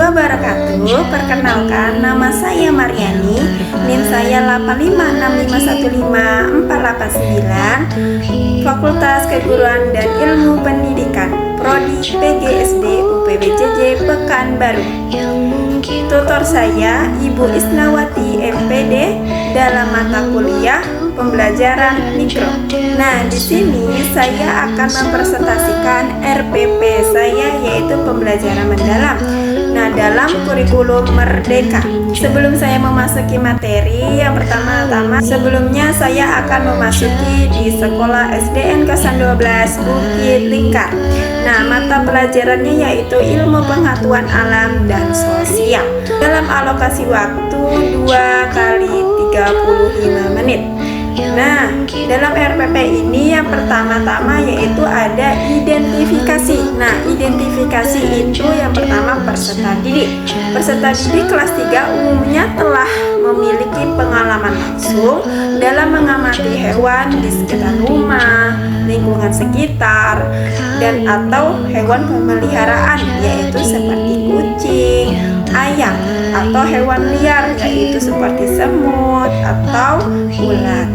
wabarakatuh. Perkenalkan, nama saya Mariani, NIM saya 856515489, Fakultas Keguruan dan Ilmu Pendidikan, Prodi PGSD UPBJJ Pekanbaru. Tutor saya Ibu Isnawati MPD dalam mata kuliah pembelajaran mikro. Nah, di sini saya akan mempresentasikan RPP saya, yaitu pembelajaran mendalam. Nah, dalam kurikulum Merdeka. Sebelum saya memasuki materi, yang pertama-tama sebelumnya saya akan memasuki di sekolah SDN Kasan 12 Bukit Lingkar. Nah, mata pelajarannya yaitu ilmu pengetahuan alam dan sosial. Dalam alokasi waktu 2 kali 35 menit. Nah, dalam RPP ini yang pertama-tama yaitu ada identifikasi. Nah, identifikasi itu yang pertama peserta didik. Peserta didik kelas 3 umumnya telah memiliki pengalaman langsung dalam mengamati hewan di sekitar rumah, lingkungan sekitar, dan atau hewan pemeliharaan yaitu seperti kucing, ayam, atau hewan liar yaitu seperti semut atau ulat.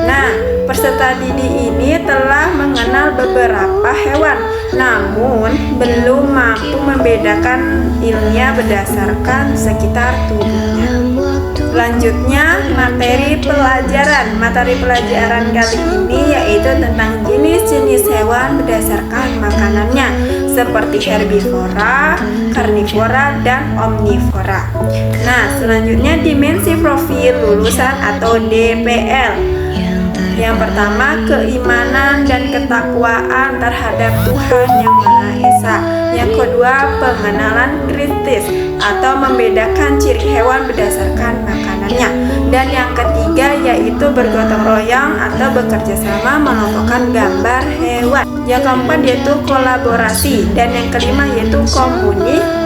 Nah, peserta didik ini telah mengenal beberapa hewan, namun belum mampu membedakan ilmiah berdasarkan sekitar tubuhnya. Selanjutnya, materi pelajaran. Materi pelajaran kali ini yaitu tentang jenis-jenis hewan berdasarkan makanannya, seperti herbivora, karnivora, dan omnivora. Nah, selanjutnya dimensi profil lulusan atau DPL. Yang pertama, keimanan dan ketakwaan terhadap Tuhan Yang Maha Esa. Yang kedua, pengenalan kritis atau membedakan ciri hewan berdasarkan makanannya. Dan yang ketiga yaitu bergotong royong atau bekerja sama mengelompokkan gambar hewan. Yang keempat yaitu kolaborasi, dan yang kelima yaitu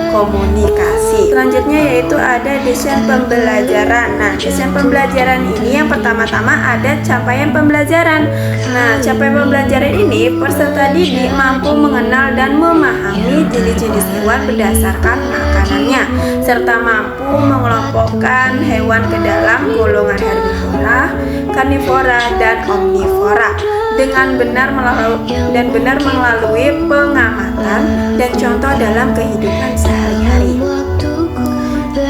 komunikasi. Selanjutnya yaitu ada desain pembelajaran. Nah, desain pembelajaran ini yang pertama-tama ada capaian pembelajaran. Nah, capaian pembelajaran ini peserta didik mampu mengenal dan memahami jenis-jenis hewan berdasarkan makanannya, serta mampu mengelompokkan hewan ke dalam golongan herbivora, karnivora, dan omnivora dengan benar melalui pengamatan dan contoh dalam kehidupan sehari-hari.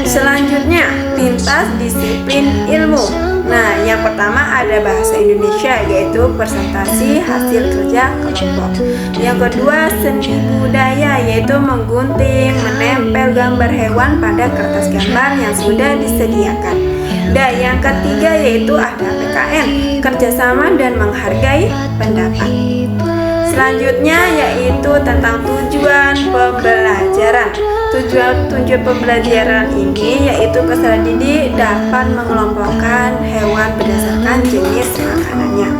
Selanjutnya, lintas disiplin ilmu. Nah, yang pertama ada bahasa Indonesia yaitu presentasi hasil kerja kelompok. Yang kedua, seni budaya yaitu menggunting, menempel gambar hewan pada kertas gambar yang sudah disediakan. Dan yang ketiga yaitu ada PKN, kerjasama dan menghargai pendapat. Selanjutnya yaitu tentang tujuan pembelajaran. Tujuan pembelajaran ini yaitu peserta didik dapat mengelompokkan hewan berdasarkan jenis makanannya.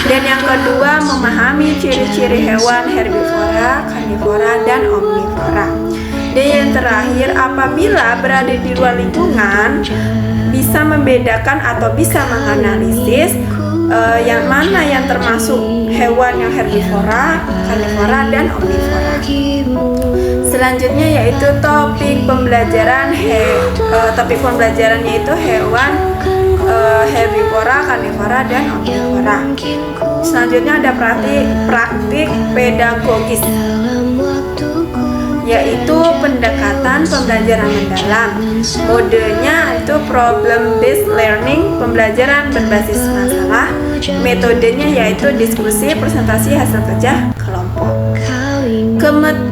Dan yang kedua, memahami ciri-ciri hewan herbivora, karnivora, dan omnivora. Dan yang terakhir, apabila berada di luar lingkungan, bisa membedakan atau bisa menganalisis yang mana yang termasuk hewan yang herbivora, karnivora, dan omnivora. Selanjutnya yaitu topik pembelajaran yaitu hewan herbivora, karnivora, dan omnivora. Selanjutnya ada praktik pedagogis, yaitu pendekatan pembelajaran mendalam. Modenya itu problem based learning, pembelajaran berbasis masalah. Metodenya yaitu diskusi, presentasi hasil kerja kelompok.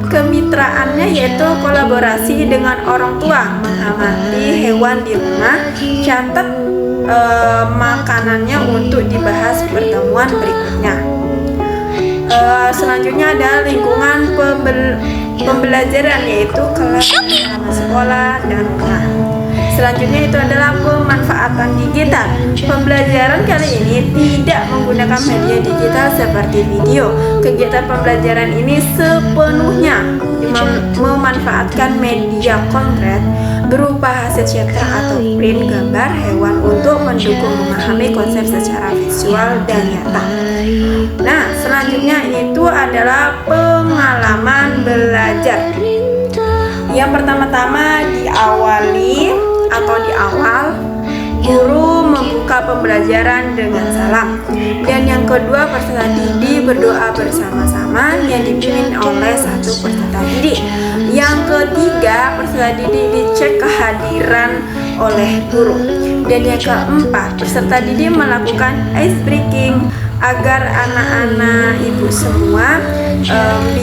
Kemitraannya yaitu kolaborasi dengan orang tua, mengamati hewan di rumah, catat makanannya untuk dibahas pertemuan berikutnya. Selanjutnya ada lingkungan pembelajaran yaitu kelas, sekolah, dan rumah. Selanjutnya itu adalah pemanfaatan digital. Pembelajaran kali ini tidak menggunakan media digital seperti video. Kegiatan pembelajaran ini sepenuhnya memanfaatkan media konkret berupa hasil cetak atau print gambar hewan untuk mendukung memahami konsep secara visual dan nyata. Nah, selanjutnya itu adalah pengalaman belajar. Yang pertama-tama di awal guru membuka pembelajaran dengan salam. Dan yang kedua, peserta didik berdoa bersama-sama yang dipimpin oleh satu peserta didik. Yang ketiga, peserta didik dicek kehadiran oleh guru. Dan yang keempat, peserta didik melakukan ice breaking agar anak-anak ibu semua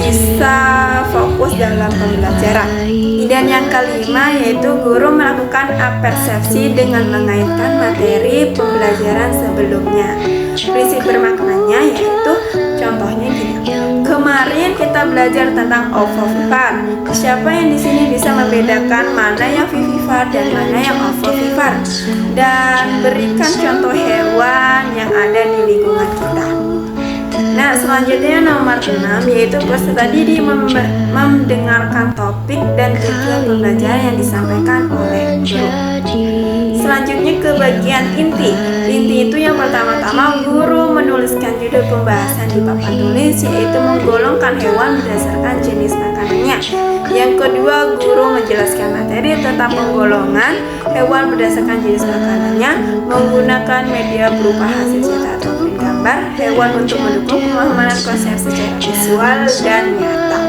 bisa fokus dalam pembelajaran. Dan yang kelima yaitu guru melakukan apersepsi dengan mengaitkan materi pembelajaran sebelumnya. Prinsip bermaknanya yaitu contohnya gini. Kemarin kita belajar tentang ovovivipar. Siapa yang di sini bisa membedakan mana yang vivipar dan mana yang ovovivipar? Dan berikan contoh hewan yang ada di lingkungan kita. Nah, selanjutnya nomor 6 yaitu peserta didik mendengarkan topik dan tujuan pembelajaran yang disampaikan oleh guru. Selanjutnya ke bagian inti. Inti itu yang pertama-tama guru menuliskan judul pembahasan di papan tulis, yaitu menggolongkan hewan berdasarkan jenis makanannya. Yang kedua, guru menjelaskan materi tentang penggolongan hewan berdasarkan jenis makanannya menggunakan media berupa hasil cetak atau print gambar hewan untuk mendukung pemahaman konsep secara visual dan nyata.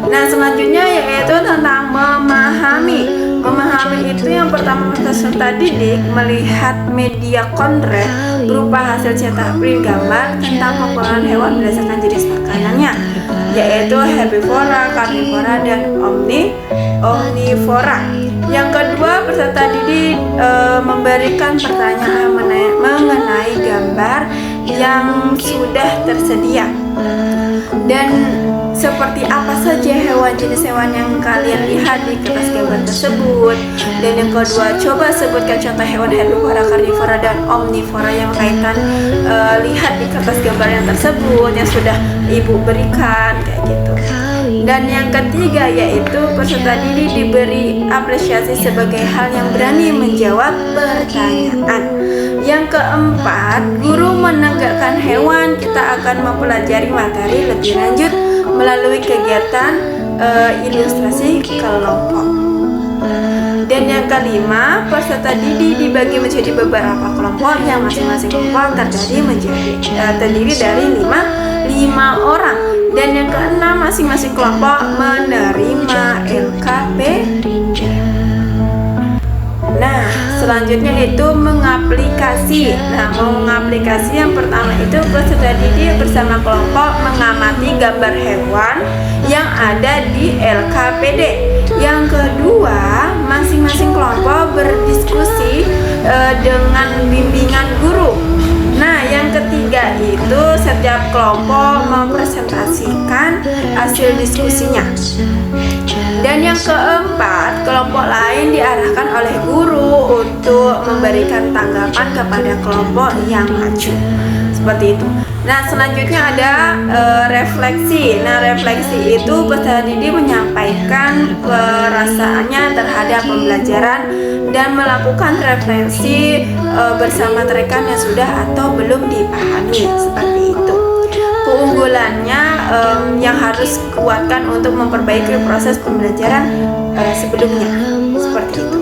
Nah, selanjutnya yaitu tentang memahami. Memahami itu yang pertama, peserta didik melihat media konten berupa hasil cetak print gambar tentang penggolongan hewan berdasarkan jenis makanannya, yaitu herbivora, karnivora, dan omnivora. Yang kedua, peserta didik memberikan pertanyaan mengenai gambar yang sudah tersedia dan seperti apa saja jenis hewan yang kalian lihat di kertas gambar tersebut. Dan yang kedua, coba sebutkan contoh hewan herbivora, karnivora, dan omnivora yang kaitan lihat di kertas gambar yang tersebut yang sudah ibu berikan, kayak gitu. Dan yang ketiga yaitu peserta didik diberi apresiasi sebagai hal yang berani menjawab pertanyaan. Yang keempat, guru menegakkan hewan. Kita akan mempelajari materi lebih lanjut melalui kegiatan ilustrasi kelompok. Dan yang kelima, peserta didik dibagi menjadi beberapa kelompok yang masing-masing kelompok terdiri dari 5 orang. Dan yang keenam, masing-masing kelompok menerima LKPD. Nah, selanjutnya itu mengaplikasi. Nah, mengaplikasi yang pertama itu peserta didik bersama kelompok mengamati gambar hewan yang ada di LKPD. Yang kedua, masing-masing kelompok berdiskusi dengan bimbingan guru. Nah, yang ketiga itu setiap kelompok mempresentasikan hasil diskusinya. Dan yang keempat, kelompok lain diarahkan oleh guru untuk memberikan tanggapan kepada kelompok yang maju. Seperti itu. Nah, selanjutnya ada refleksi. Nah, refleksi itu peserta didik menyampaikan perasaannya terhadap pembelajaran dan melakukan refleksi bersama rekan yang sudah atau belum dipahami. Seperti itu. Keunggulannya yang harus kuatkan untuk memperbaiki proses pembelajaran sebelumnya. Seperti itu.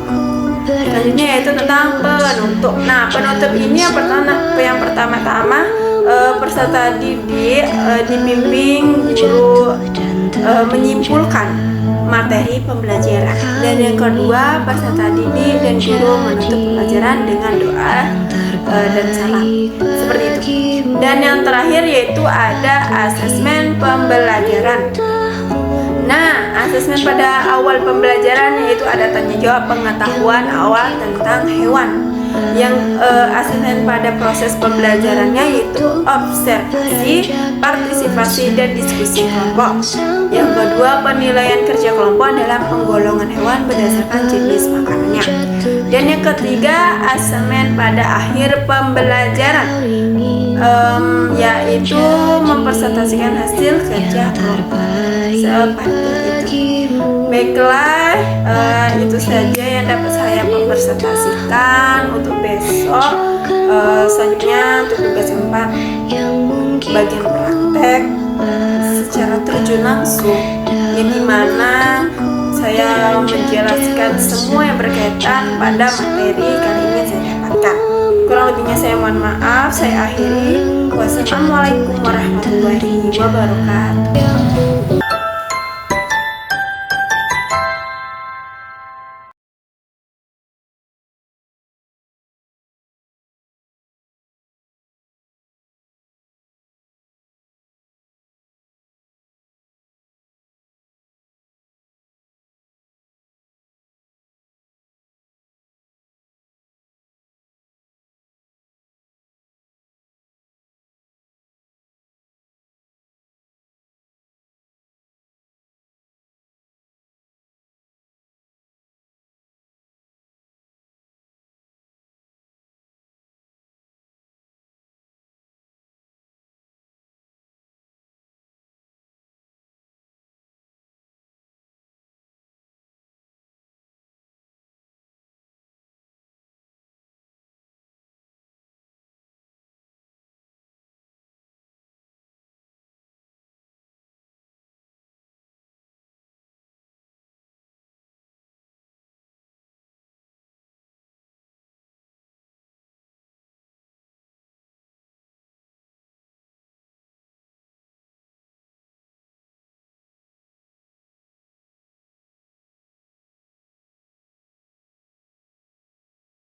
Selanjutnya yaitu tentang penutup. Nah, penutup ini yang pertama-tama peserta didik dibimbing guru menyimpulkan materi pembelajaran. Dan yang kedua, peserta didik dan guru menutup pembelajaran dengan doa dan salam. Seperti itu. Dan yang terakhir yaitu ada asesmen pembelajaran. Nah, asesmen pada awal pembelajaran yaitu ada tanya jawab pengetahuan awal tentang hewan. Yang asesmen pada proses pembelajarannya yaitu observasi, partisipasi, dan diskusi kelompok. Yang kedua, penilaian kerja kelompok dalam penggolongan hewan berdasarkan jenis makanannya. Dan yang ketiga, asesmen pada akhir pembelajaran yaitu mempresentasikan hasil kerja kelompok. Seperti itu. Baiklah, itu saja yang dapat saya presentasikan untuk besok. Selanjutnya untuk tugas 4 bagian praktek secara terjun langsung, yang dimana saya menjelaskan semua yang berkaitan pada materi kali ini yang saya dapatkan. Kurang lebihnya saya mohon maaf. Saya akhiri. Wassalamualaikum warahmatullahi wabarakatuh.